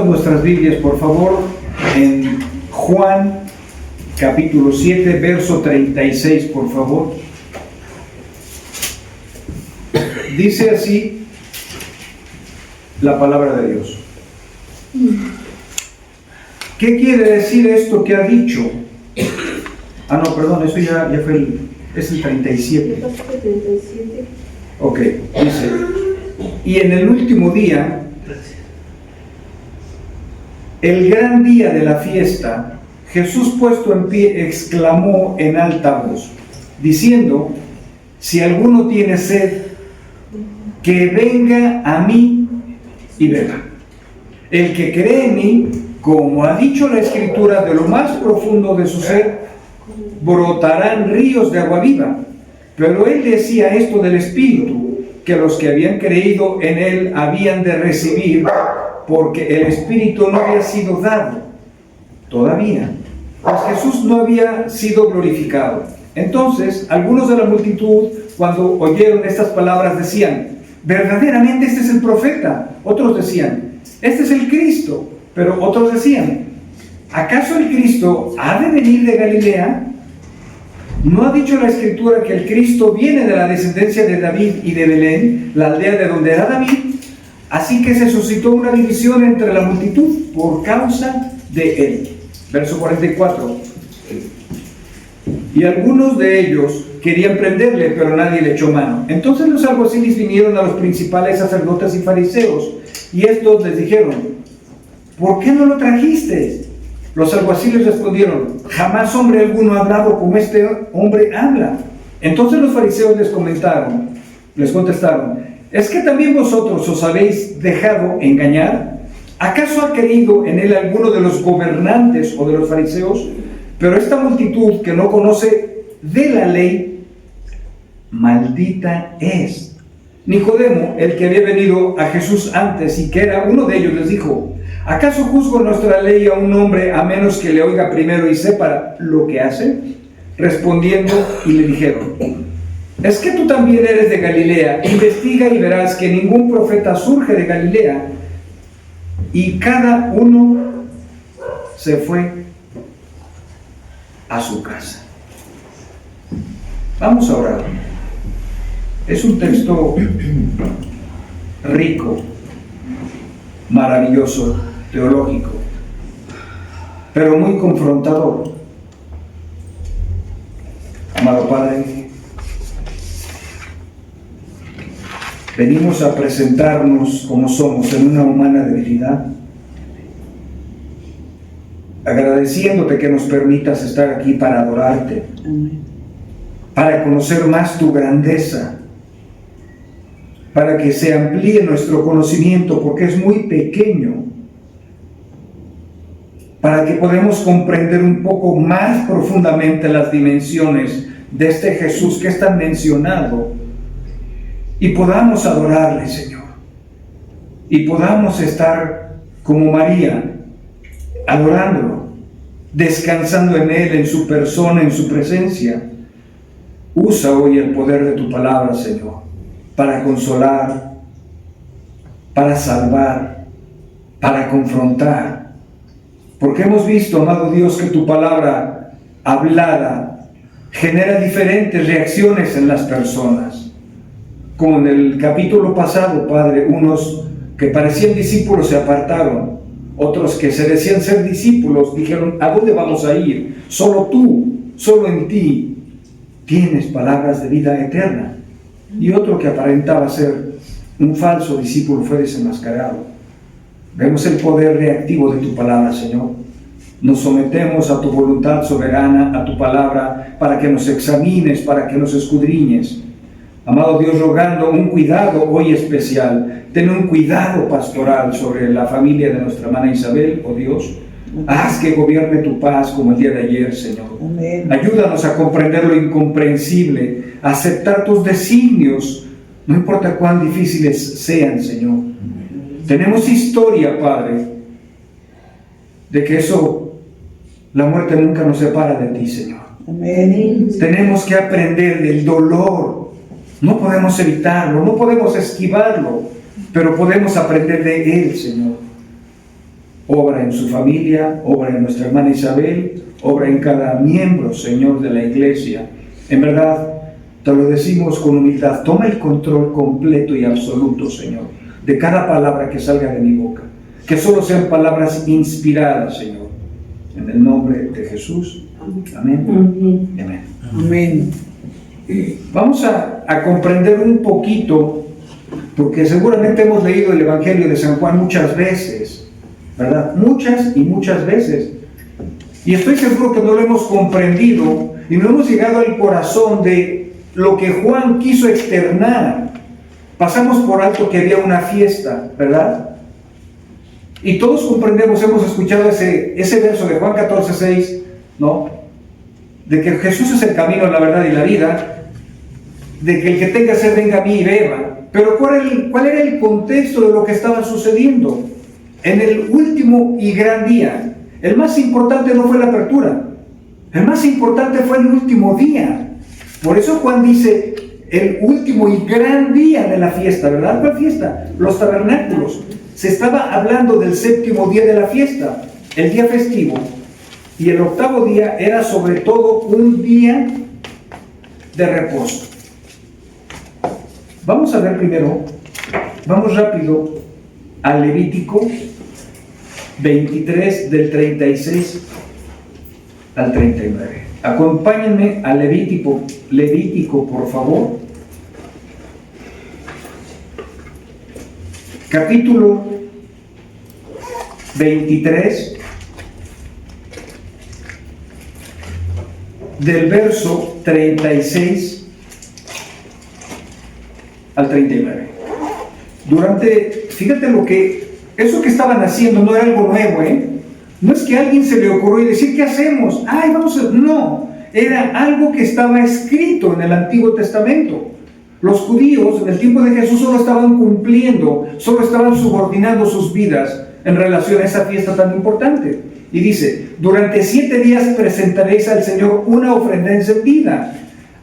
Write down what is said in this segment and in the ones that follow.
Abramos nuestras Biblias, por favor, en Juan capítulo 7, verso 36, por favor. Dice así la palabra de Dios. ¿Qué quiere decir esto que ha dicho? No, perdón, eso ya fue es el 37. Ok, dice, y en el último día, el gran día de la fiesta, Jesús puesto en pie exclamó en alta voz, diciendo, si alguno tiene sed, que venga a mí y beba. El que cree en mí, como ha dicho la Escritura, de lo más profundo de su ser, brotarán ríos de agua viva. Pero él decía esto del Espíritu, que los que habían creído en él habían de recibir, porque el Espíritu no había sido dado todavía, pues Jesús no había sido glorificado. Entonces, algunos de la multitud, cuando oyeron estas palabras, decían, verdaderamente este es el profeta. Otros decían, este es el Cristo. Pero otros decían, ¿acaso el Cristo ha de venir de Galilea? ¿No ha dicho la Escritura que el Cristo viene de la descendencia de David y de Belén, la aldea de donde era David? Así que se suscitó una división entre la multitud por causa de él. Verso 44. Y algunos de ellos querían prenderle, pero nadie le echó mano. Entonces los alguaciles vinieron a los principales sacerdotes y fariseos, y estos les dijeron, ¿por qué no lo trajiste? Los alguaciles respondieron, jamás hombre alguno ha hablado como este hombre habla. Entonces los fariseos les contestaron, ¿es que también vosotros os habéis dejado engañar? ¿Acaso ha creído en él alguno de los gobernantes o de los fariseos? Pero esta multitud que no conoce de la ley, maldita es. Nicodemo, el que había venido a Jesús antes y que era uno de ellos, les dijo, ¿acaso juzgo nuestra ley a un hombre a menos que le oiga primero y sepa lo que hace? Respondiendo y le dijeron, ¿es que tú también eres de Galilea? Investiga y verás que ningún profeta surge de Galilea. Y cada uno se fue a su casa. Vamos a orar. Es un texto rico, maravilloso, teológico, pero muy confrontador. Amado Padre, venimos a presentarnos como somos en una humana debilidad, agradeciéndote que nos permitas estar aquí para adorarte, para conocer más tu grandeza, para que se amplíe nuestro conocimiento, porque es muy pequeño, para que podamos comprender un poco más profundamente las dimensiones de este Jesús que es tan mencionado, y podamos adorarle, Señor, y podamos estar como María, adorándolo, descansando en Él, en su persona, en su presencia. Usa hoy el poder de tu palabra, Señor, para consolar, para salvar, para confrontar, porque hemos visto, amado Dios, que tu palabra hablada genera diferentes reacciones en las personas. Como en el capítulo pasado, Padre, unos que parecían discípulos se apartaron, otros que se decían ser discípulos dijeron, ¿a dónde vamos a ir? Solo tú, solo en ti tienes palabras de vida eterna. Y otro que aparentaba ser un falso discípulo fue desenmascarado. Vemos el poder reactivo de tu palabra, Señor. Nos sometemos a tu voluntad soberana, a tu palabra, para que nos examines, para que nos escudriñes. Amado Dios, rogando un cuidado hoy especial. Ten un cuidado pastoral sobre la familia de nuestra hermana Isabel, oh Dios. Haz que gobierne tu paz como el día de ayer, Señor. Amén. Ayúdanos a comprender lo incomprensible, a aceptar tus designios, no importa cuán difíciles sean, Señor. Tenemos historia, Padre, de que la muerte nunca nos separa de ti, Señor. Amén. Tenemos que aprender del dolor. No podemos evitarlo, no podemos esquivarlo, pero podemos aprender de Él, Señor. Obra en su familia, obra en nuestra hermana Isabel, obra en cada miembro, Señor, de la iglesia. En verdad, te lo decimos con humildad, toma el control completo y absoluto, Señor, de cada palabra que salga de mi boca. Que solo sean palabras inspiradas, Señor. En el nombre de Jesús. Amén. Amén. Amén. Vamos a comprender un poquito, porque seguramente hemos leído el Evangelio de San Juan muchas veces, ¿verdad? Muchas y muchas veces. Y estoy seguro que no lo hemos comprendido y no hemos llegado al corazón de lo que Juan quiso externar. Pasamos por alto que había una fiesta, ¿verdad? Y todos comprendemos, hemos escuchado ese verso de Juan 14:6, ¿no? De que Jesús es el camino, la verdad y la vida, de que el que tenga sed venga a mí y beba. Pero ¿cuál era el contexto de lo que estaba sucediendo? En el último y gran día, el más importante no fue la apertura, el más importante fue el último día. Por eso Juan dice, el último y gran día de la fiesta, ¿verdad? ¿Cuál fiesta? Los tabernáculos. Se estaba hablando del séptimo día de la fiesta, el día festivo, y el octavo día era sobre todo un día de reposo. Vamos a ver primero, vamos rápido a Levítico 23 del 36 al 39. Acompáñenme a Levítico, por favor. Capítulo 23, del verso 36 al 39. Fíjate eso que estaban haciendo no era algo nuevo, No es que a alguien se le ocurrió decir, ¿qué hacemos? No, era algo que estaba escrito en el Antiguo Testamento. Los judíos en el tiempo de Jesús solo estaban cumpliendo, solo estaban subordinando sus vidas en relación a esa fiesta tan importante. Y dice, durante 7 días presentaréis al Señor una ofrenda encendida.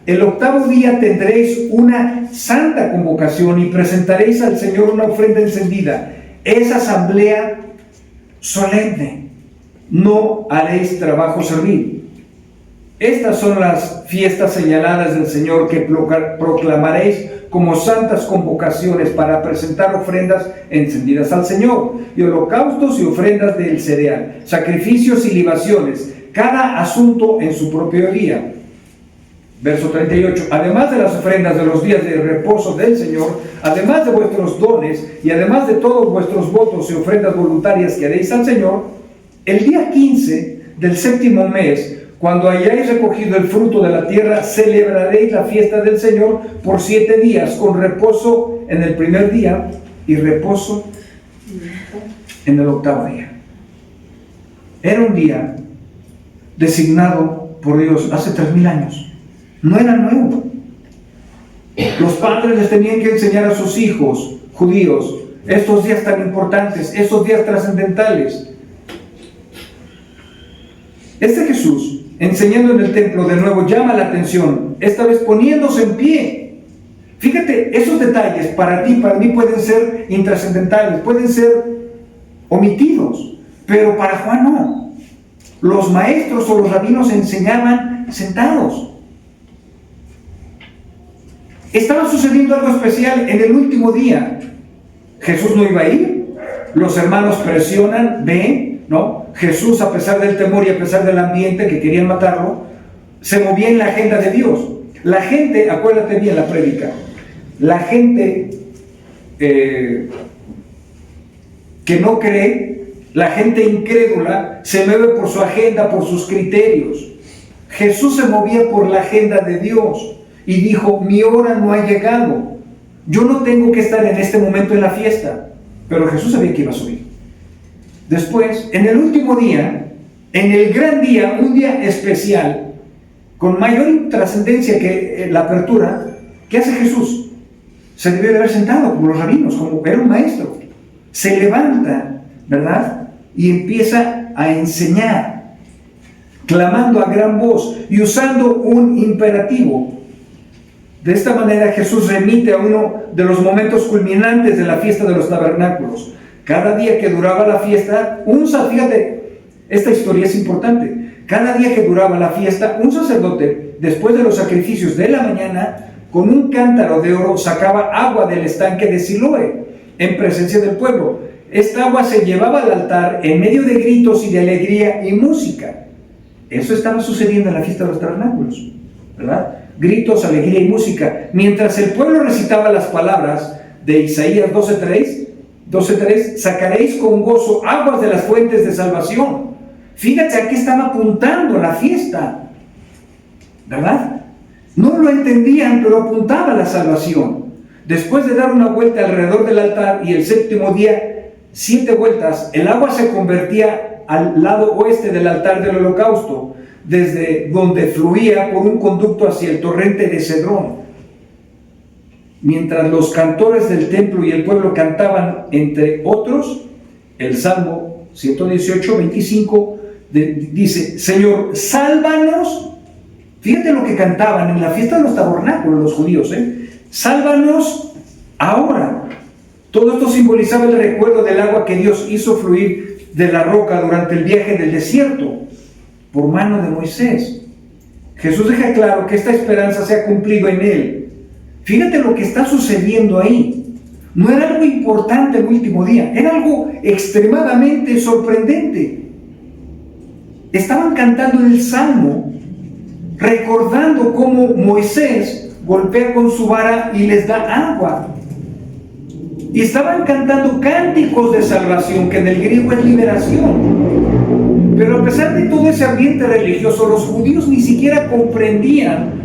El octavo día tendréis una santa convocación y presentaréis al Señor una ofrenda encendida. Es asamblea solemne. No haréis trabajo servil. Estas son las fiestas señaladas del Señor que proclamaréis como santas convocaciones para presentar ofrendas encendidas al Señor, y holocaustos y ofrendas del cereal, sacrificios y libaciones, cada asunto en su propio día. Verso 38, además de las ofrendas de los días de reposo del Señor, además de vuestros dones y además de todos vuestros votos y ofrendas voluntarias que haréis al Señor, el día 15 del séptimo mes, cuando hayáis recogido el fruto de la tierra, celebraréis la fiesta del Señor por 7 días, con reposo en el primer día y reposo en el octavo día. Era un día designado por Dios hace 3000 años. No era nuevo. Los padres les tenían que enseñar a sus hijos judíos estos días tan importantes, estos días trascendentales. Jesús, enseñando en el templo, de nuevo llama la atención, esta vez poniéndose en pie. Fíjate, esos detalles para ti, para mí pueden ser intrascendentales, pueden ser omitidos, pero para Juan no. Los maestros o los rabinos enseñaban sentados. Estaba sucediendo algo especial en el último día. Jesús no iba a ir, los hermanos presionan, ven, ¿no? Jesús, a pesar del temor y a pesar del ambiente que querían matarlo, se movía en la agenda de Dios. La gente, acuérdate bien la prédica, la gente que no cree, la gente incrédula, se mueve por su agenda, por sus criterios. Jesús se movía por la agenda de Dios y dijo, mi hora no ha llegado, yo no tengo que estar en este momento en la fiesta. Pero Jesús sabía que iba a subir. Después, en el último día, en el gran día, un día especial, con mayor trascendencia que la apertura, ¿qué hace Jesús? Se debió de haber sentado como los rabinos, como era un maestro. Se levanta, ¿verdad? Y empieza a enseñar, clamando a gran voz y usando un imperativo. De esta manera Jesús remite a uno de los momentos culminantes de la fiesta de los tabernáculos. Cada día que duraba la fiesta, fíjate, esta historia es importante. Cada día que duraba la fiesta, un sacerdote, después de los sacrificios de la mañana, con un cántaro de oro sacaba agua del estanque de Siloé, en presencia del pueblo. Esta agua se llevaba al altar en medio de gritos y de alegría y música. Eso estaba sucediendo en la fiesta de los tabernáculos, ¿verdad? Gritos, alegría y música. Mientras el pueblo recitaba las palabras de Isaías 12:3, sacaréis con gozo aguas de las fuentes de salvación. Fíjate a qué estaba apuntando la fiesta, ¿verdad? No lo entendían, pero apuntaba a la salvación. Después de dar una vuelta alrededor del altar y el séptimo día, 7 vueltas, el agua se convertía al lado oeste del altar del holocausto, desde donde fluía por un conducto hacia el torrente de Cedrón. Mientras los cantores del templo y el pueblo cantaban, entre otros, el Salmo 118:25 dice: Señor, sálvanos. Fíjate lo que cantaban en la fiesta de los tabernáculos los judíos, sálvanos ahora. Todo esto simbolizaba el recuerdo del agua que Dios hizo fluir de la roca durante el viaje del desierto por mano de Moisés. Jesús deja claro que esta esperanza se ha cumplido en él. Fíjate lo que está sucediendo ahí. No era algo importante el último día, era algo extremadamente sorprendente. Estaban cantando el Salmo, recordando cómo Moisés golpea con su vara y les da agua. Y estaban cantando cánticos de salvación, que en el griego es liberación. Pero a pesar de todo ese ambiente religioso, los judíos ni siquiera comprendían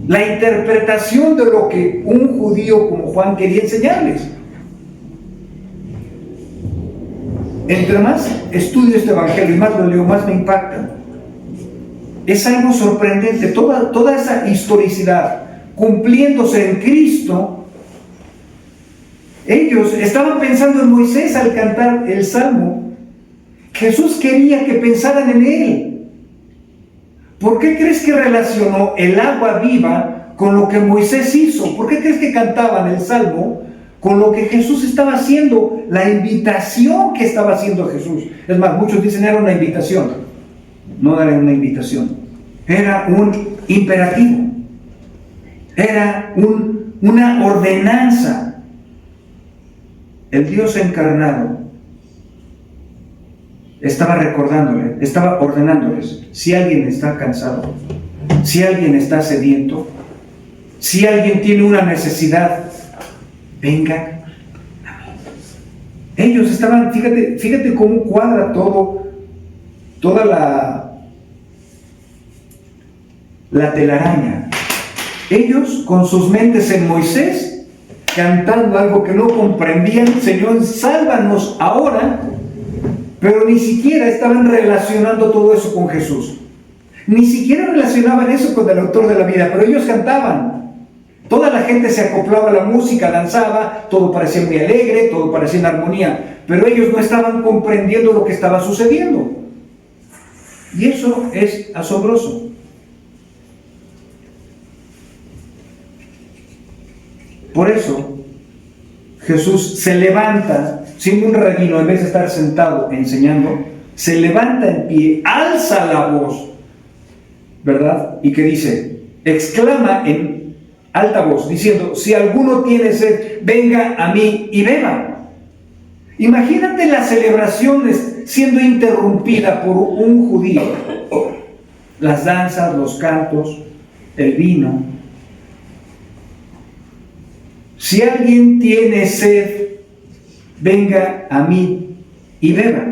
la interpretación de lo que un judío como Juan quería enseñarles. Entre más estudio este evangelio y más lo leo, más me impacta. Es algo sorprendente, toda esa historicidad cumpliéndose en Cristo. Ellos estaban pensando en Moisés al cantar el Salmo. Jesús quería que pensaran en él. ¿Por qué crees que relacionó el agua viva con lo que Moisés hizo? ¿Por qué crees que cantaban el Salmo con lo que Jesús estaba haciendo? La invitación que estaba haciendo Jesús. Es más, muchos dicen era una invitación. No era una invitación. Era un imperativo. Era una ordenanza. El Dios encarnado estaba estaba ordenándoles: si alguien está cansado, si alguien está sediento, si alguien tiene una necesidad, venga a mí. Ellos estaban, fíjate cómo cuadra toda la telaraña. Ellos con sus mentes en Moisés, cantando algo que no comprendían: Señor, sálvanos ahora. Pero ni siquiera estaban relacionando todo eso con Jesús. Ni siquiera relacionaban eso con el autor de la vida, pero ellos cantaban. Toda la gente se acoplaba a la música, danzaba, todo parecía muy alegre, todo parecía en armonía, pero ellos no estaban comprendiendo lo que estaba sucediendo. Y eso es asombroso. Por eso, Jesús se levanta, siendo un rabino, en vez de estar sentado enseñando, se levanta en pie, alza la voz, ¿verdad? Y que dice, exclama en alta voz, diciendo: si alguno tiene sed, venga a mí y beba. Imagínate las celebraciones siendo interrumpida por un judío. Las danzas, los cantos, el vino. Si alguien tiene sed, venga a mí y beba.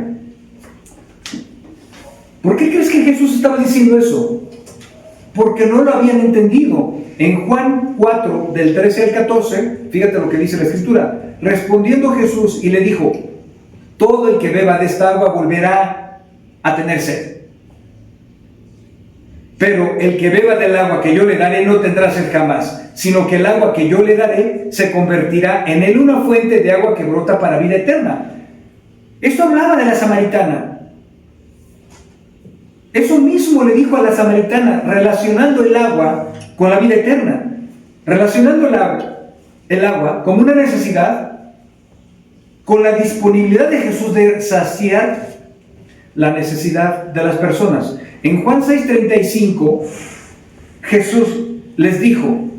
¿Por qué crees que Jesús estaba diciendo eso? Porque no lo habían entendido. En Juan 4, del 13 al 14, fíjate lo que dice la Escritura. Respondiendo Jesús y le dijo: todo el que beba de esta agua volverá a tener sed. Pero el que beba del agua que yo le daré no tendrá sed jamás, sino que el agua que yo le daré se convertirá en él una fuente de agua que brota para vida eterna. Esto hablaba de la samaritana. Eso mismo le dijo a la samaritana, relacionando el agua con la vida eterna, relacionando el agua como una necesidad con la disponibilidad de Jesús de saciar la necesidad de las personas. En Juan 6:35, Jesús les dijo,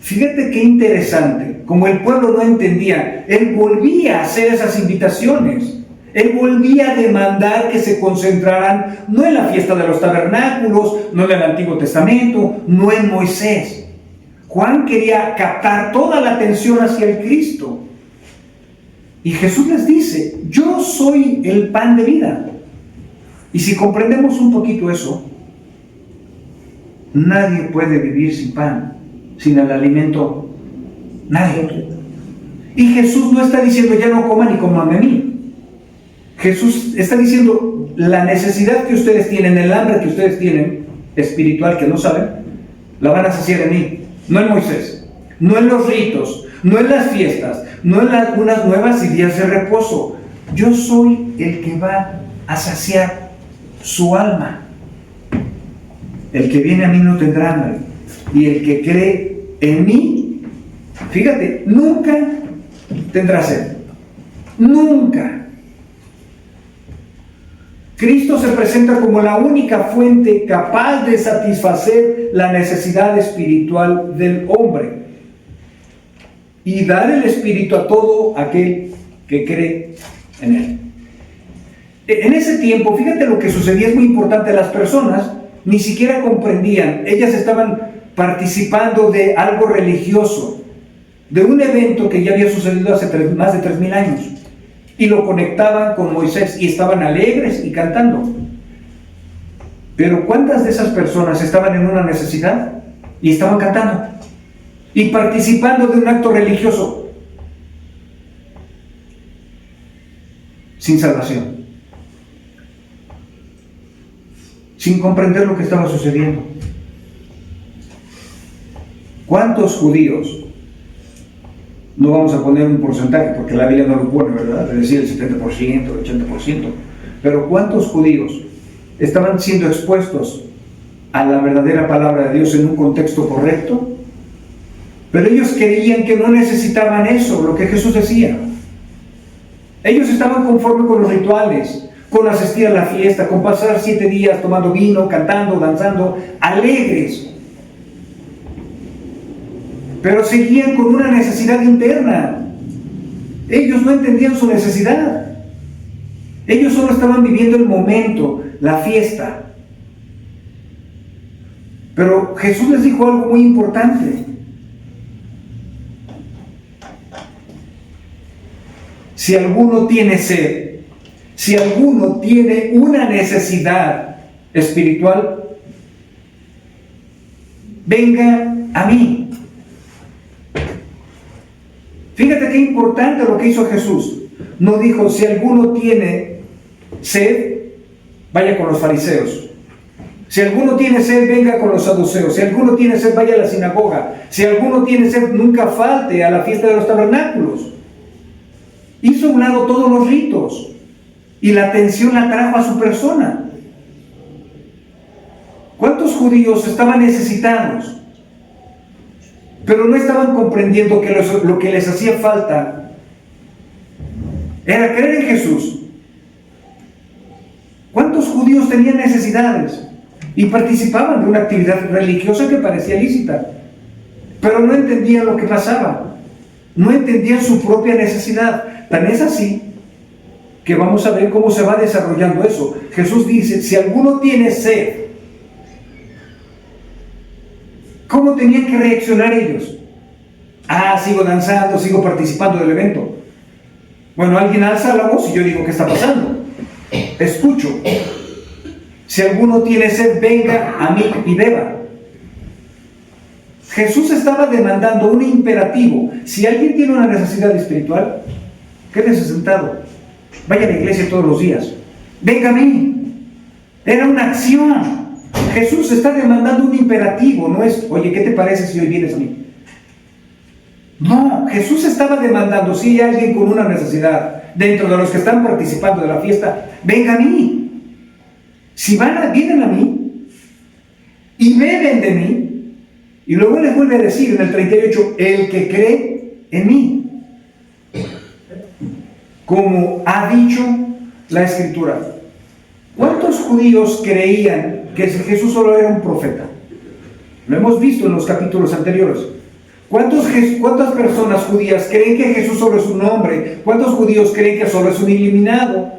fíjate qué interesante, como el pueblo no entendía, Él volvía a hacer esas invitaciones. Él volvía a demandar que se concentraran no en la fiesta de los tabernáculos, no en el Antiguo Testamento, no en Moisés. Juan quería captar toda la atención hacia el Cristo. Y Jesús les dice, yo soy el pan de vida. Y si comprendemos un poquito eso, nadie puede vivir sin pan, sin el alimento, nadie. Y Jesús no está diciendo, ya no coman y coman de mí. Jesús está diciendo, la necesidad que ustedes tienen, el hambre que ustedes tienen, espiritual, que no saben, la van a saciar en mí, no en Moisés, no en los ritos, no en las fiestas, no en algunas nuevas y días de reposo. Yo soy el que va a saciar su alma. El que viene a mí no tendrá hambre, y el que cree en mí, fíjate, nunca tendrá sed. Nunca. Cristo se presenta como la única fuente capaz de satisfacer la necesidad espiritual del hombre y dar el Espíritu a todo aquel que cree en Él. En ese tiempo, fíjate lo que sucedía, es muy importante, las personas ni siquiera comprendían, ellas estaban participando de algo religioso, de un evento que ya había sucedido hace más de 3,000 años. Y lo conectaban con Moisés y estaban alegres y cantando. Pero ¿cuántas de esas personas estaban en una necesidad y estaban cantando y participando de un acto religioso sin salvación, sin comprender lo que estaba sucediendo? ¿Cuántos judíos? No vamos a poner un porcentaje porque la Biblia no lo pone, ¿verdad? Es decir, el 70%, el 80%. Pero ¿cuántos judíos estaban siendo expuestos a la verdadera palabra de Dios en un contexto correcto? Pero ellos creían que no necesitaban eso, lo que Jesús decía. Ellos estaban conformes con los rituales, con asistir a la fiesta, con pasar 7 días tomando vino, cantando, danzando, alegres. Pero seguían con una necesidad interna. Ellos no entendían su necesidad. Ellos solo estaban viviendo el momento, la fiesta. Pero Jesús les dijo algo muy importante. Si alguno tiene sed, si alguno tiene una necesidad espiritual, venga a mí. Fíjate qué importante lo que hizo Jesús. No dijo, si alguno tiene sed, vaya con los fariseos. Si alguno tiene sed, venga con los saduceos. Si alguno tiene sed, vaya a la sinagoga. Si alguno tiene sed, nunca falte a la fiesta de los tabernáculos. Hizo a un lado todos los ritos y la atención la trajo a su persona. ¿Cuántos judíos estaban necesitados? Pero no estaban comprendiendo que lo que les hacía falta era creer en Jesús. ¿Cuántos judíos tenían necesidades y participaban de una actividad religiosa que parecía lícita? Pero no entendían lo que pasaba. No entendían su propia necesidad. Tan es así que vamos a ver cómo se va desarrollando eso. Jesús dice, si alguno tiene sed, ¿cómo tenían que reaccionar ellos? Sigo danzando, sigo participando del evento. Bueno, alguien alza la voz y yo digo, ¿qué está pasando? Escucho. Si alguno tiene sed, venga a mí y beba. Jesús estaba demandando un imperativo. Si alguien tiene una necesidad espiritual, quédese sentado. Vaya a la iglesia todos los días. Venga a mí. Era una acción. Jesús está demandando un imperativo, no es, oye, ¿qué te parece si hoy vienes a mí? No, Jesús estaba demandando, si hay alguien con una necesidad, dentro de los que están participando de la fiesta, venga a mí. Si vienen a mí y beben de mí, y luego les vuelve a decir en el 38, el que cree en mí. como ha dicho la Escritura. ¿Cuántos judíos creían que Jesús solo era un profeta? Lo hemos visto en los capítulos anteriores. ¿Cuántas personas judías creen que Jesús solo es un hombre? ¿Cuántos judíos creen que solo es un iluminado?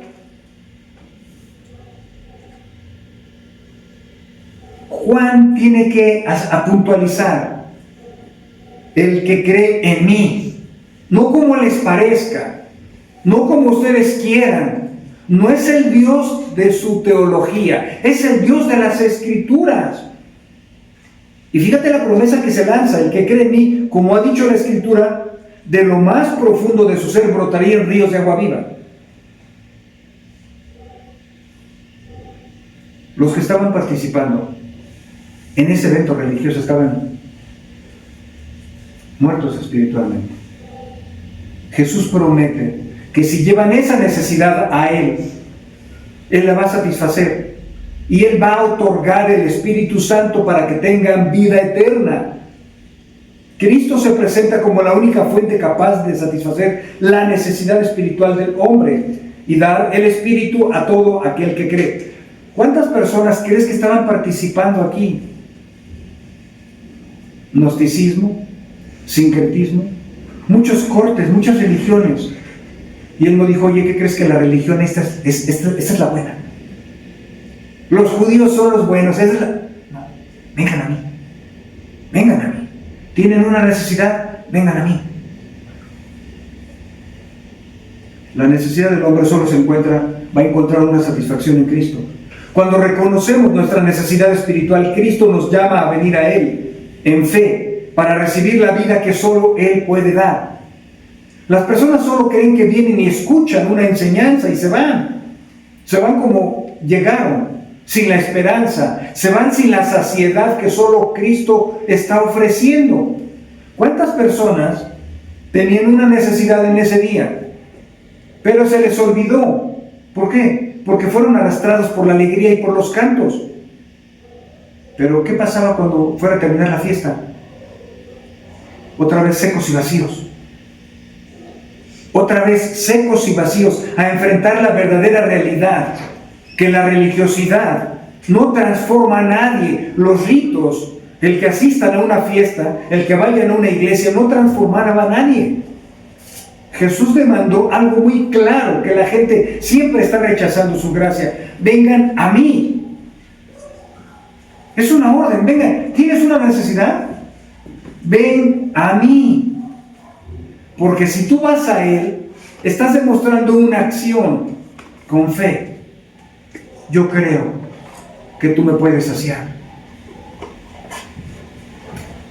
Juan tiene que puntualizar: el que cree en mí, no como les parezca, no como ustedes quieran. No es el Dios de su teología, es el Dios de las Escrituras. Y fíjate la promesa que se lanza: el que cree en mí, como ha dicho la Escritura, de lo más profundo de su ser brotarían ríos de agua viva. Los que estaban participando en ese evento religioso estaban muertos espiritualmente. Jesús promete que si llevan esa necesidad a Él la va a satisfacer. Y Él va a otorgar el Espíritu Santo para que tengan vida eterna. Cristo se presenta como la única fuente capaz de satisfacer la necesidad espiritual del hombre y dar el Espíritu a todo aquel que cree. ¿Cuántas personas crees que estaban participando aquí? Gnosticismo, sincretismo, muchos cortes, muchas religiones. Y Él no dijo: oye, ¿qué crees que la religión esta es la buena? Los judíos son los buenos. No, vengan a mí. Vengan a mí. ¿Tienen una necesidad? Vengan a mí. La necesidad del hombre solo va a encontrar una satisfacción en Cristo. Cuando reconocemos nuestra necesidad espiritual, Cristo nos llama a venir a Él en fe para recibir la vida que solo Él puede dar. Las personas solo creen que vienen y escuchan una enseñanza y se van. Se van como llegaron, sin la esperanza. Se van sin la saciedad que solo Cristo está ofreciendo. ¿Cuántas personas tenían una necesidad en ese día, pero se les olvidó? ¿Por qué? Porque fueron arrastrados por la alegría y por los cantos. Pero ¿qué pasaba cuando fuera a terminar la fiesta? Otra vez secos y vacíos. Otra vez secos y vacíos a enfrentar la verdadera realidad, que la religiosidad no transforma a nadie. Los ritos, el que asistan a una fiesta, el que vayan a una iglesia, no transformaban a nadie. Jesús demandó algo muy claro, que la gente siempre está rechazando su gracia: vengan a mí. Es una orden: vengan. ¿Tienes una necesidad? Ven a mí. Porque si tú vas a Él, estás demostrando una acción con fe. Yo creo que tú me puedes saciar.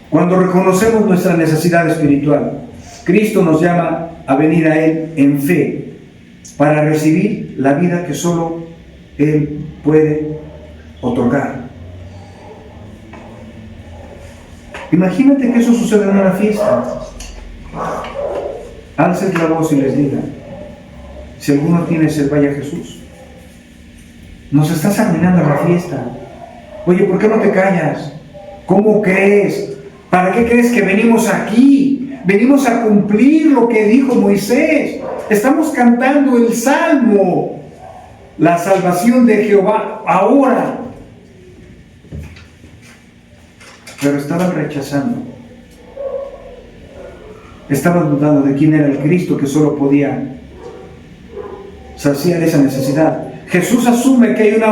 Cuando reconocemos nuestra necesidad espiritual, Cristo nos llama a venir a Él en fe para recibir la vida que solo Él puede otorgar. Imagínate que eso sucede en una fiesta. Alces la voz y les diga: si alguno tiene sed, vaya a Jesús. Nos estás arruinando la fiesta. Oye, ¿por qué no te callas? ¿Cómo crees? ¿Para qué crees que venimos aquí? Venimos a cumplir lo que dijo Moisés. Estamos cantando el Salmo: la salvación de Jehová ahora. Pero estaban rechazando. Estaban dudando de quién era el Cristo que solo podía saciar esa necesidad. Jesús asume que hay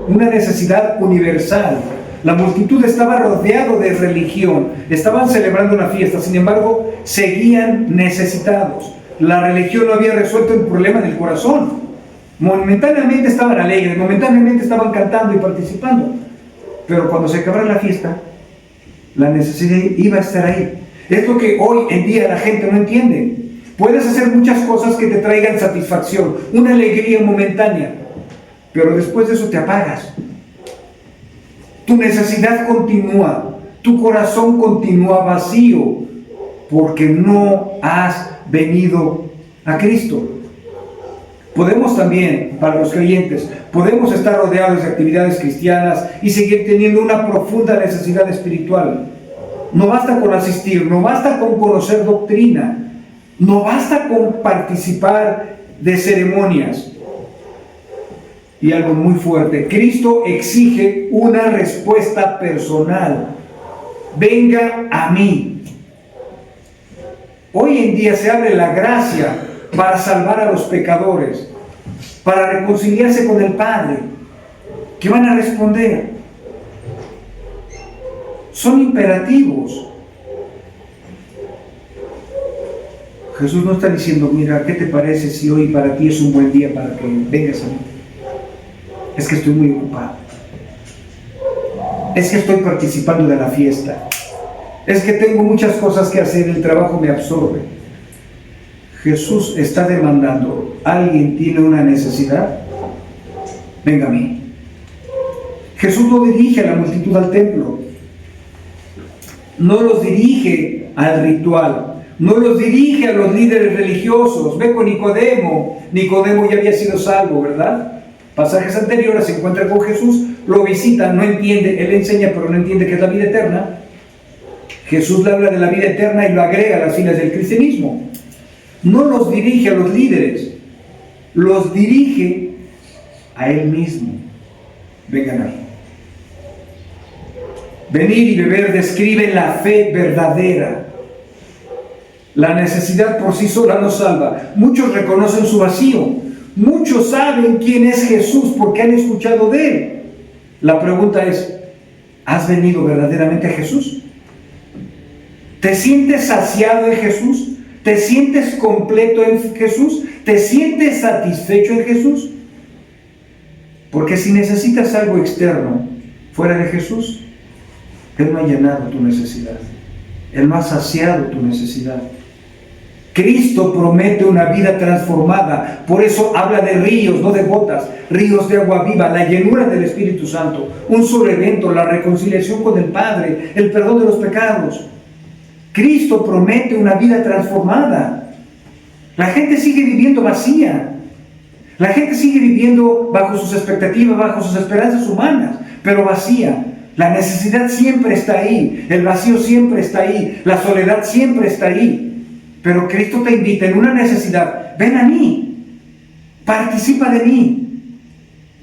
una necesidad universal. La multitud estaba rodeado de religión, estaban celebrando una fiesta, sin embargo, seguían necesitados. La religión no había resuelto el problema del corazón. Momentáneamente estaban alegres, momentáneamente estaban cantando y participando, pero cuando se acabara la fiesta, la necesidad iba a estar ahí. Es lo que hoy en día la gente no entiende. Puedes hacer muchas cosas que te traigan satisfacción, una alegría momentánea, pero después de eso te apagas. Tu necesidad continúa, tu corazón continúa vacío, porque no has venido a Cristo. Podemos también, para los creyentes, podemos estar rodeados de actividades cristianas y seguir teniendo una profunda necesidad espiritual. No basta con asistir, no basta con conocer doctrina, no basta con participar de ceremonias. Y algo muy fuerte, Cristo exige una respuesta personal. Venga a mí. Hoy en día se abre la gracia para salvar a los pecadores, para reconciliarse con el Padre. ¿Qué van a responder? Son imperativos. Jesús no está diciendo, mira, ¿qué te parece si hoy para ti es un buen día para que vengas a mí? Es que estoy muy ocupado. Es que estoy participando de la fiesta. Es que tengo muchas cosas que hacer, el trabajo me absorbe. Jesús está demandando, ¿alguien tiene una necesidad? Venga a mí. Jesús no dirige a la multitud al templo. No los dirige al ritual. No los dirige a los líderes religiosos. Ve con Nicodemo. Nicodemo ya había sido salvo, ¿verdad? Pasajes anteriores, se encuentra con Jesús, lo visita, no entiende, él enseña pero no entiende qué es la vida eterna. Jesús le habla de la vida eterna y lo agrega a las filas del cristianismo. No los dirige a los líderes, los dirige a él mismo. Vengan a mí. Venir y beber describe la fe verdadera. La necesidad por sí sola no salva. Muchos reconocen su vacío. Muchos saben quién es Jesús porque han escuchado de Él. La pregunta es, ¿has venido verdaderamente a Jesús? ¿Te sientes saciado en Jesús? ¿Te sientes completo en Jesús? ¿Te sientes satisfecho en Jesús? Porque si necesitas algo externo fuera de Jesús, Él no ha llenado tu necesidad. Él no ha saciado tu necesidad. Cristo promete una vida transformada, por eso habla de ríos, no de gotas, ríos de agua viva, la llenura del Espíritu Santo, un solo evento, la reconciliación con el Padre, el perdón de los pecados. Cristo promete una vida transformada. La gente sigue viviendo vacía, la gente sigue viviendo bajo sus expectativas, bajo sus esperanzas humanas, pero vacía. La necesidad siempre está ahí, el vacío siempre está ahí, la soledad siempre está ahí. Pero Cristo te invita en una necesidad, ven a mí, participa de mí.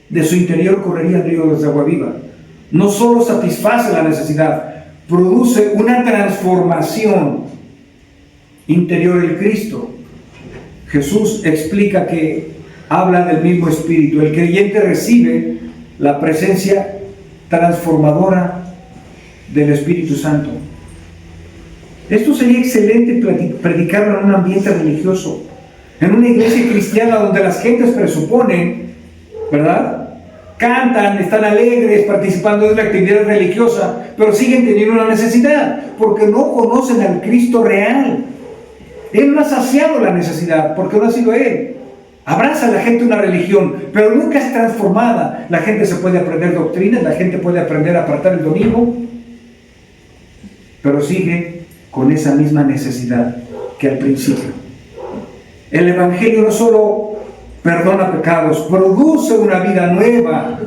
De su interior correría ríos de agua viva. No solo satisface la necesidad, produce una transformación interior en Cristo. Jesús explica que habla del mismo Espíritu. El creyente recibe la presencia transformadora del Espíritu Santo. Esto sería excelente predicarlo en un ambiente religioso, en una iglesia cristiana donde las gentes presuponen, ¿verdad? Cantan, están alegres, participando de una actividad religiosa, pero siguen teniendo una necesidad, porque no conocen al Cristo real. Él no ha saciado la necesidad, porque no ha sido Él. Abraza a la gente una religión, pero nunca es transformada. La gente se puede aprender doctrinas, la gente puede aprender a apartar el domingo, pero sigue con esa misma necesidad que al principio. El Evangelio no solo perdona pecados, produce una vida nueva,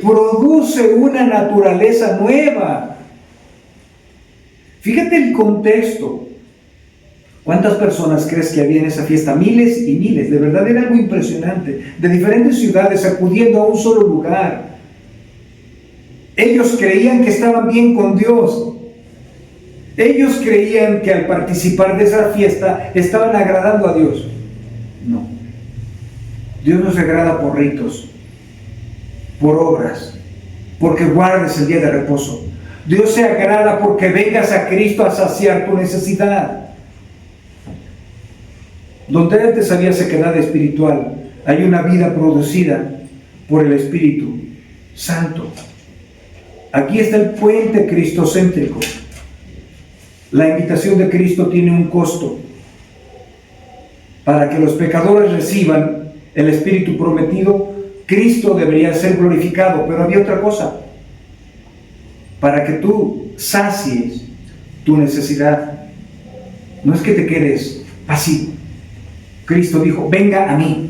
produce una naturaleza nueva. Fíjate el contexto. ¿Cuántas personas crees que había en esa fiesta? Miles y miles, de verdad era algo impresionante, de diferentes ciudades acudiendo a un solo lugar. Ellos creían que estaban bien con Dios. Ellos creían que al participar de esa fiesta estaban agradando a Dios. No. Dios no se agrada por ritos, por obras, porque guardes el día de reposo. Dios se agrada porque vengas a Cristo a saciar tu necesidad. Donde antes había sequedad espiritual, hay una vida producida por el Espíritu Santo. Aquí está el puente cristocéntrico. La invitación de Cristo tiene un costo. Para que los pecadores reciban el Espíritu prometido, Cristo debería ser glorificado, pero había otra cosa. Para que tú sacies tu necesidad, no es que te quedes pasivo. Cristo dijo, venga a mí.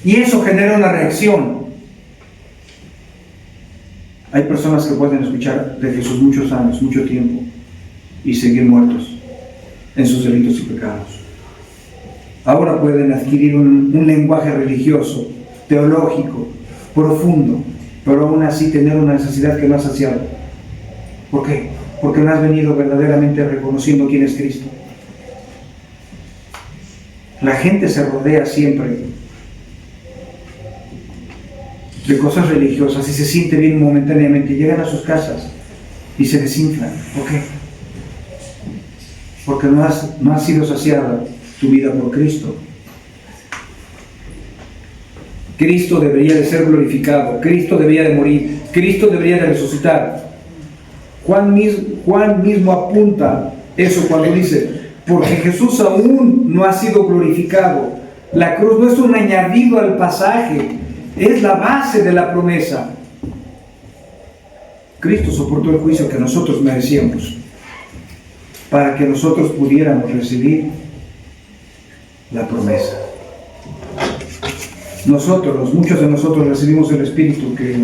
Y eso genera una reacción. Hay personas que pueden escuchar de Jesús muchos años, mucho tiempo, y seguir muertos en sus delitos y pecados. ahora pueden adquirir un lenguaje religioso, teológico, profundo, pero aún así tener una necesidad que no has saciado. ¿Por qué? Porque no has venido verdaderamente reconociendo quién es Cristo. La gente se rodea siempre de cosas religiosas y se siente bien momentáneamente. Llegan a sus casas y se desinflan. ¿Por qué? Porque no has sido saciada tu vida por Cristo. Cristo debería de ser glorificado, Cristo debería de morir, Cristo debería de resucitar. Juan mismo apunta eso cuando dice, porque Jesús aún no ha sido glorificado. La cruz no es un añadido al pasaje, es la base de la promesa. Cristo soportó el juicio que nosotros merecíamos para que nosotros pudiéramos recibir la promesa. Muchos de nosotros recibimos el Espíritu que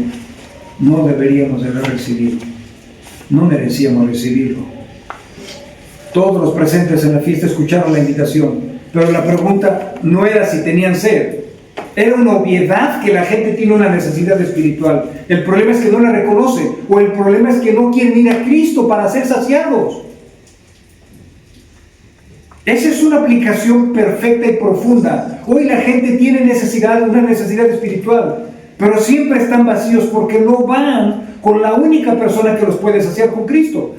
no deberíamos de haber recibido. No merecíamos recibirlo. Todos los presentes en la fiesta escucharon la invitación, pero la pregunta no era si tenían sed. Era una obviedad que la gente tiene una necesidad espiritual. El problema es que no la reconoce, o el problema es que no quieren ir a Cristo para ser saciados. Esa es una aplicación perfecta y profunda. Hoy la gente tiene una necesidad espiritual, pero siempre están vacíos porque no van con la única persona que los puede saciar, con Cristo.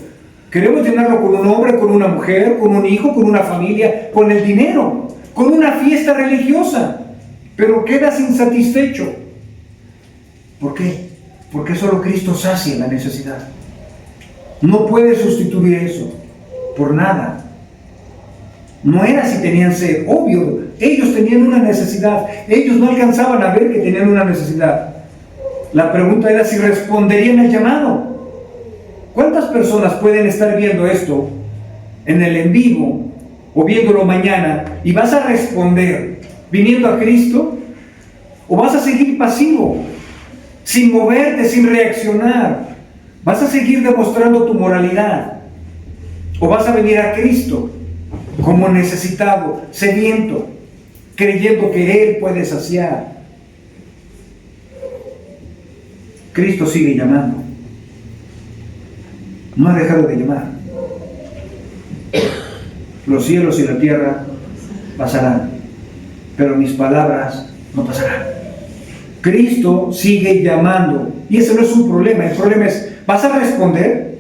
Queremos llenarlo con un hombre, con una mujer, con un hijo, con una familia, con el dinero, con una fiesta religiosa, pero quedas insatisfecho. ¿Por qué? Porque solo Cristo sacia la necesidad. No puedes sustituir eso por nada. No era si tenían sed, obvio, ellos tenían una necesidad, ellos no alcanzaban a ver que tenían una necesidad. La pregunta era si responderían al llamado. ¿Cuántas personas pueden estar viendo esto en el en vivo o viéndolo mañana y vas a responder viniendo a Cristo? ¿O vas a seguir pasivo, sin moverte, sin reaccionar? ¿Vas a seguir demostrando tu moralidad? ¿O vas a venir a Cristo como necesitado, sediento, creyendo que Él puede saciar? Cristo sigue llamando. No ha dejado de llamar. Los cielos y la tierra pasarán, pero mis palabras no pasarán. Cristo sigue llamando, y ese no es un problema. El problema es, ¿vas a responder?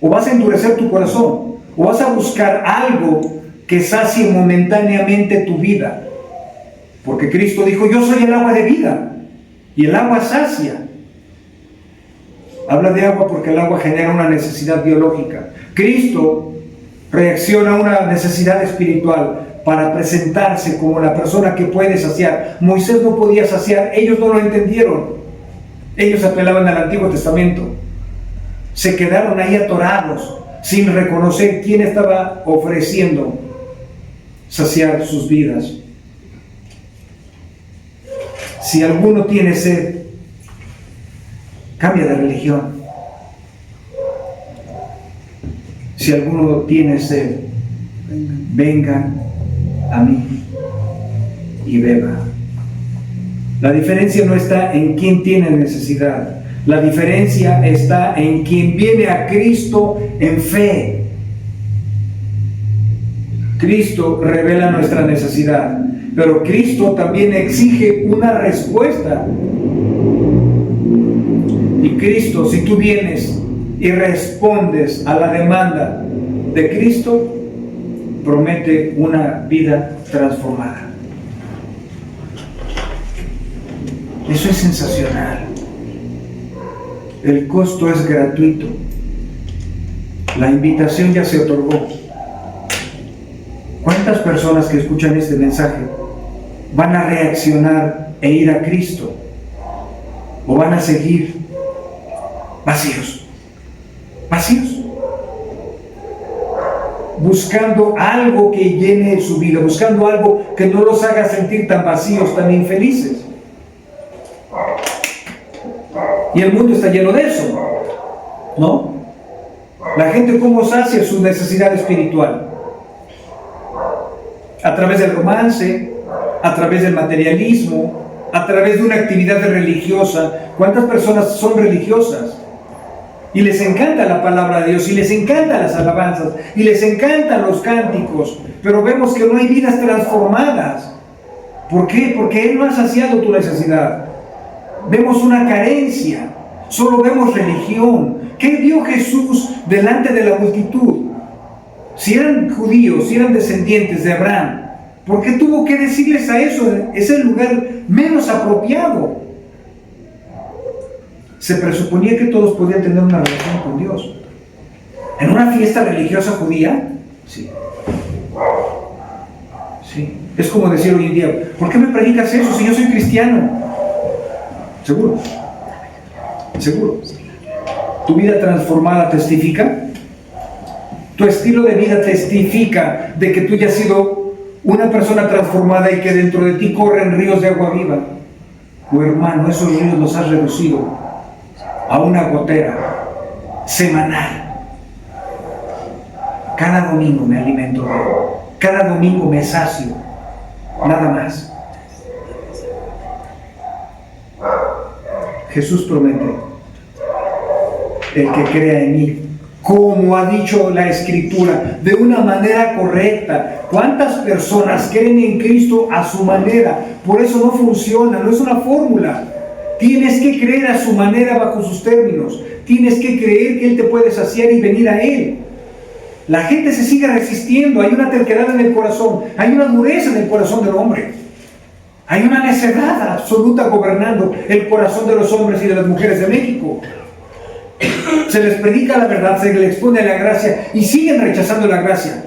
¿O vas a endurecer tu corazón? ¿O vas a buscar algo que sacie momentáneamente tu vida? Porque Cristo dijo, yo soy el agua de vida, y el agua sacia. Habla de agua porque el agua genera una necesidad biológica. Cristo reacciona a una necesidad espiritual para presentarse como la persona que puede saciar. Moisés no podía saciar, ellos no lo entendieron. Ellos apelaban al Antiguo Testamento. Se quedaron ahí atorados, sin reconocer quién estaba ofreciendo saciar sus vidas. Si alguno tiene sed, cambia de religión. Si alguno tiene sed, vengan a mí y beba. La diferencia no está en quién tiene necesidad. La diferencia está en quien viene a Cristo en fe. Cristo revela nuestra necesidad, pero Cristo también exige una respuesta. Y Cristo, si tú vienes y respondes a la demanda de Cristo, promete una vida transformada. Eso es sensacional. El costo es gratuito. La invitación ya se otorgó. ¿Cuántas personas que escuchan este mensaje van a reaccionar e ir a Cristo? ¿O van a seguir vacíos? Vacíos. Buscando algo que llene su vida, buscando algo que no los haga sentir tan vacíos, tan infelices. Y el mundo está lleno de eso, ¿no? La gente, ¿cómo sacia su necesidad espiritual? a través del romance, a través del materialismo, a través de una actividad religiosa. ¿Cuántas personas son religiosas? Y les encanta la palabra de Dios, y les encantan las alabanzas, y les encantan los cánticos, pero vemos que no hay vidas transformadas. ¿Por qué? Porque Él no ha saciado tu necesidad. Vemos una carencia, solo vemos religión. ¿Qué vio Jesús delante de la multitud? Si eran judíos, si eran descendientes de Abraham, ¿por qué tuvo que decirles a eso? Es el lugar menos apropiado. Se presuponía que todos podían tener una relación con Dios. ¿En una fiesta religiosa judía? Sí. Sí. Es como decir hoy en día, ¿por qué me predicas eso si yo soy cristiano? ¿Seguro? ¿Seguro? ¿Tu vida transformada testifica? ¿Tu estilo de vida testifica de que tú ya has sido una persona transformada y que dentro de ti corren ríos de agua viva? O hermano, esos ríos los has reducido a una gotera semanal. Cada domingo me alimento de Él. Cada domingo me sacio. Nada más. Jesús promete: el que crea en mí, como ha dicho la Escritura, de una manera correcta. ¿Cuántas personas creen en Cristo a su manera? Por eso no funciona, no es una fórmula. Tienes que creer a su manera, bajo sus términos. Tienes que creer que Él te puede saciar y venir a Él. La gente se sigue resistiendo, hay una terquedad en el corazón, hay una dureza en el corazón del hombre. Hay una necedad absoluta gobernando el corazón de los hombres y de las mujeres de México. Se les predica la verdad, se les expone la gracia y siguen rechazando la gracia.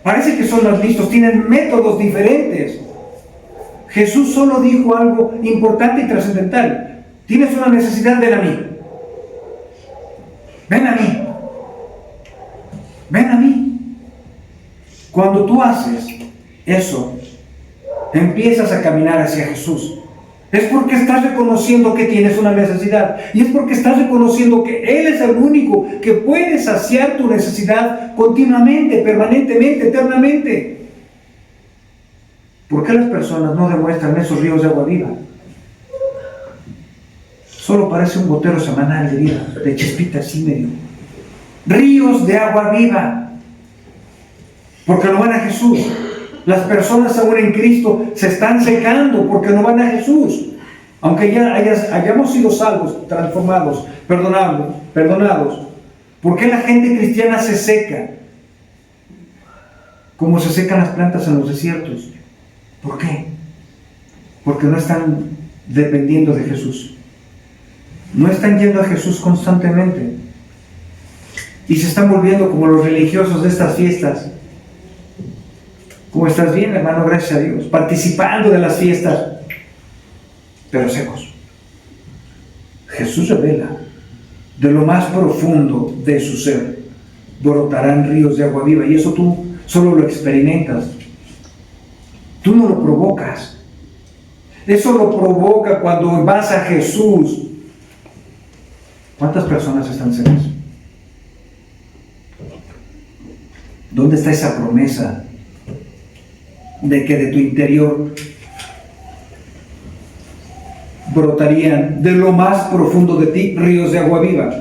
Parece que son más listos, tienen métodos diferentes. Jesús solo dijo algo importante y trascendental: tienes una necesidad, ven a mí. Ven a mí. Ven a mí. Cuando tú haces eso, empiezas a caminar hacia Jesús. Es porque estás reconociendo que tienes una necesidad. Y es porque estás reconociendo que Él es el único que puede saciar tu necesidad continuamente, permanentemente, eternamente. ¿Por qué las personas no demuestran esos ríos de agua viva? Solo parece un gotero semanal de vida, de chispita así medio. Ríos de agua viva. Porque no van a Jesús. Las personas aún en Cristo se están secando porque no van a Jesús. Aunque ya hayamos sido salvos, transformados, perdonados. ¿Por qué la gente cristiana se seca? Como se secan las plantas en los desiertos. ¿Por qué? Porque no están dependiendo de Jesús. No están yendo a Jesús constantemente. Y se están volviendo como los religiosos de estas fiestas. ¿Cómo estás? Bien, hermano, gracias a Dios. Participando de las fiestas, pero secos. Jesús revela: de lo más profundo de su ser brotarán ríos de agua viva. Y eso tú solo lo experimentas. Tú no lo provocas. Eso lo provoca cuando vas a Jesús. ¿Cuántas personas están secas? ¿Dónde está esa promesa de que de tu interior brotarían de lo más profundo de ti ríos de agua viva?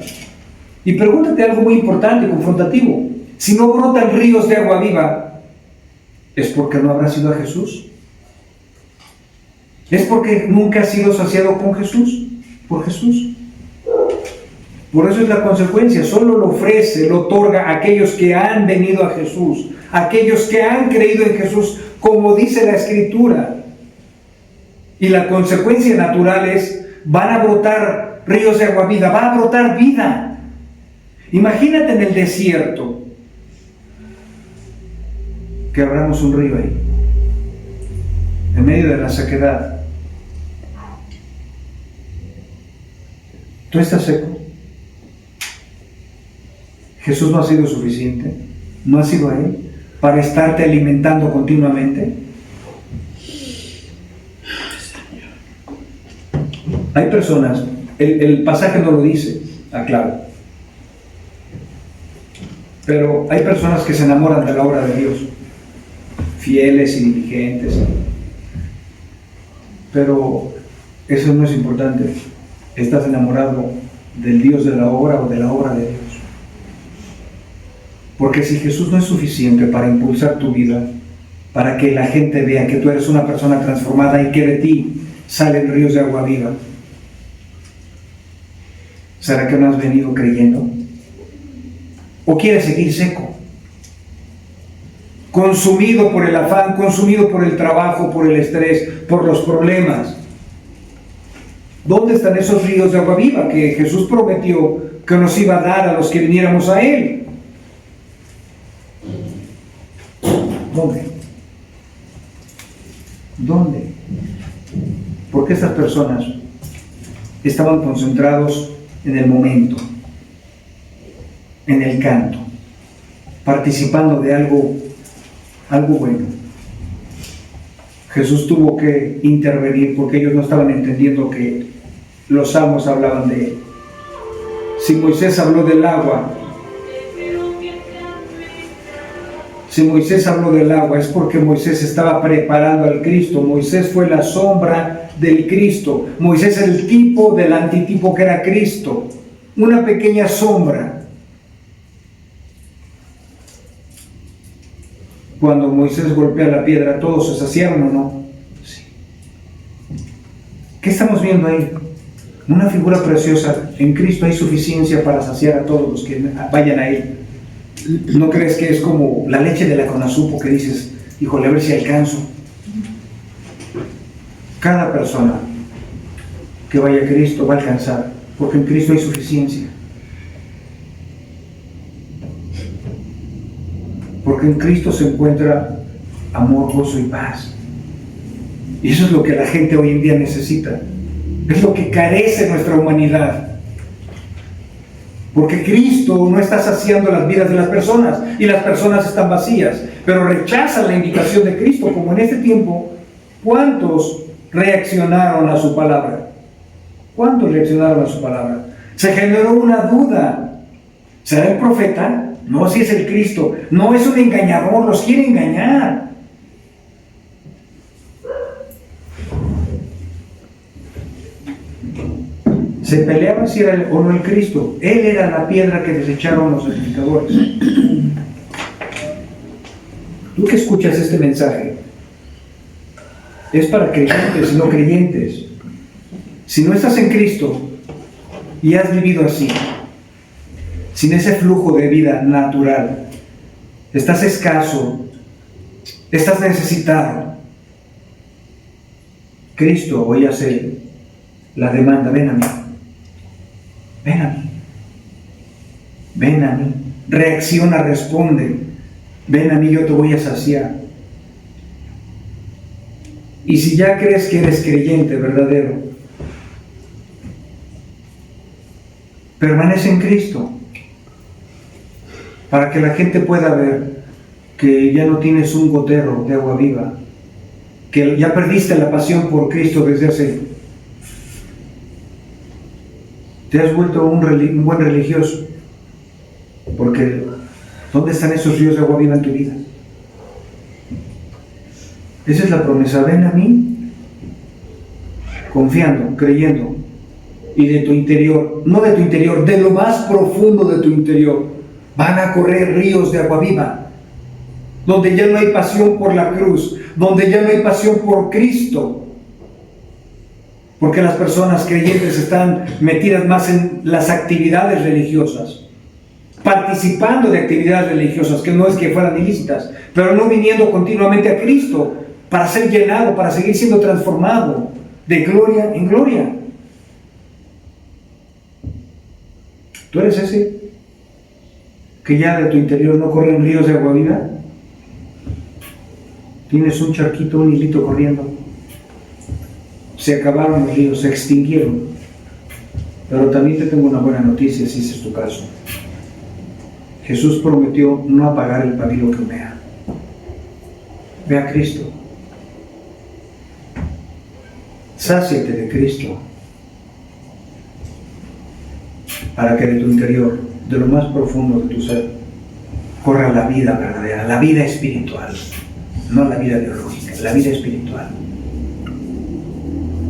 Y pregúntate algo muy importante, confrontativo: si no brotan ríos de agua viva, ¿es porque no habrás ido a Jesús? ¿Es porque nunca has sido saciado con Jesús? ¿Por Jesús? Por eso es la consecuencia. Solo lo ofrece, lo otorga a aquellos que han venido a Jesús, aquellos que han creído en Jesús, como dice la Escritura. Y la consecuencia natural es: van a brotar ríos de agua viva, va a brotar vida. Imagínate en el desierto que abramos un río ahí, en medio de la sequedad. Tú estás seco. Jesús no ha sido suficiente, no ha sido Él para estarte alimentando continuamente. Hay personas, el pasaje no lo dice, aclaro, pero hay personas que se enamoran de la obra de Dios fieles y diligentes. Pero eso no es importante. ¿Estás enamorado del Dios de la obra o de la obra de Dios? Porque si Jesús no es suficiente para impulsar tu vida, para que la gente vea que tú eres una persona transformada y que de ti salen ríos de agua viva, ¿será que no has venido creyendo? ¿O quieres seguir seco? Consumido por el afán, consumido por el trabajo, por el estrés, por los problemas. ¿Dónde están esos ríos de agua viva que Jesús prometió que nos iba a dar a los que viniéramos a Él? ¿Dónde? ¿Dónde? Porque estas personas estaban concentrados en el momento, en el canto, participando de algo bueno. Jesús tuvo que intervenir porque ellos no estaban entendiendo que los salmos hablaban de Él. Si Moisés habló del agua, es porque Moisés estaba preparando al Cristo. Moisés fue la sombra del Cristo. Moisés es el tipo del antitipo que era Cristo. Una pequeña sombra. Cuando Moisés golpea la piedra, ¿todos se saciaron o no? Sí. ¿Qué estamos viendo ahí? Una figura preciosa. En Cristo hay suficiencia para saciar a todos los que vayan a Él. ¿No crees que es como la leche de la Conasupo que dices, híjole, a ver si alcanzo? Cada persona que vaya a Cristo va a alcanzar, porque en Cristo hay suficiencia. Porque en Cristo se encuentra amor, gozo y paz. Y eso es lo que la gente hoy en día necesita. Es lo que carece nuestra humanidad. Porque Cristo no está saciando las vidas de las personas y las personas están vacías, pero rechazan la invitación de Cristo, como en este tiempo. ¿Cuántos reaccionaron a su palabra? ¿Cuántos reaccionaron a su palabra? Se generó una duda. ¿Será el profeta? No, si es el Cristo. No, es un engañador, los quiere engañar. Se peleaban si era o no el Cristo. Él era la piedra que desecharon los sacrificadores. Tú que escuchas este mensaje, es para creyentes y no creyentes. Si no estás en Cristo y has vivido así, sin ese flujo de vida natural, estás escaso, estás necesitado. Cristo hoy hace la demanda: ven a mí. Ven a mí, ven a mí, reacciona, responde, ven a mí, yo te voy a saciar. Y si ya crees que eres creyente verdadero, permanece en Cristo, para que la gente pueda ver que ya no tienes un gotero de agua viva, que ya perdiste la pasión por Cristo desde hace. Te has vuelto un buen religioso, porque ¿dónde están esos ríos de agua viva en tu vida? Esa es la promesa: ven a mí, confiando, creyendo, y de tu interior, no de tu interior, de lo más profundo de tu interior, van a correr ríos de agua viva, donde ya no hay pasión por la cruz, donde ya no hay pasión por Cristo. Porque las personas creyentes están metidas más en las actividades religiosas, participando de actividades religiosas, que no es que fueran ilícitas, pero no viniendo continuamente a Cristo para ser llenado, para seguir siendo transformado de gloria en gloria. ¿Tú eres ese que ya de tu interior no corren ríos de agua viva? Tienes un charquito, un hilito corriendo. Se acabaron los ríos, se extinguieron. Pero también te tengo una buena noticia si ese es tu caso. Jesús prometió no apagar el pabilo que humea. Ve a Cristo. Sáciate de Cristo, para que de tu interior, de lo más profundo de tu ser, corra la vida verdadera, la vida espiritual, no la vida biológica, la vida espiritual.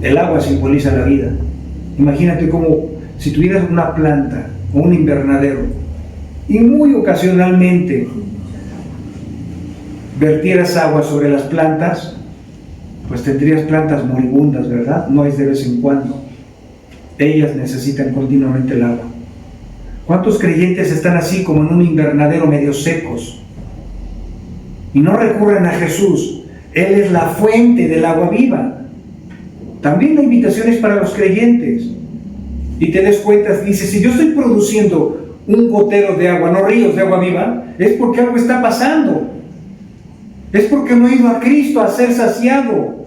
El agua simboliza la vida. Imagínate como si tuvieras una planta o un invernadero y muy ocasionalmente vertieras agua sobre las plantas, pues tendrías plantas moribundas, ¿verdad? No es de vez en cuando. Ellas necesitan continuamente el agua. ¿Cuántos creyentes están así como en un invernadero medio secos y no recurren a Jesús? Él es la fuente del agua viva. También la invitación es para los creyentes. Y te des cuenta, dice, si yo estoy produciendo un gotero de agua, no ríos de agua viva, es porque algo está pasando. Es porque no he ido a Cristo a ser saciado.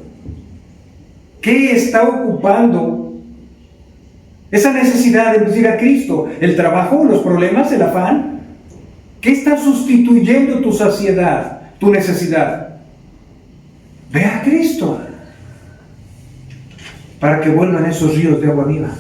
¿Qué está ocupando esa necesidad de ir a Cristo? ¿El trabajo, los problemas, el afán? ¿Qué está sustituyendo tu saciedad, tu necesidad? Ve a Cristo para que vuelvan esos ríos de agua viva.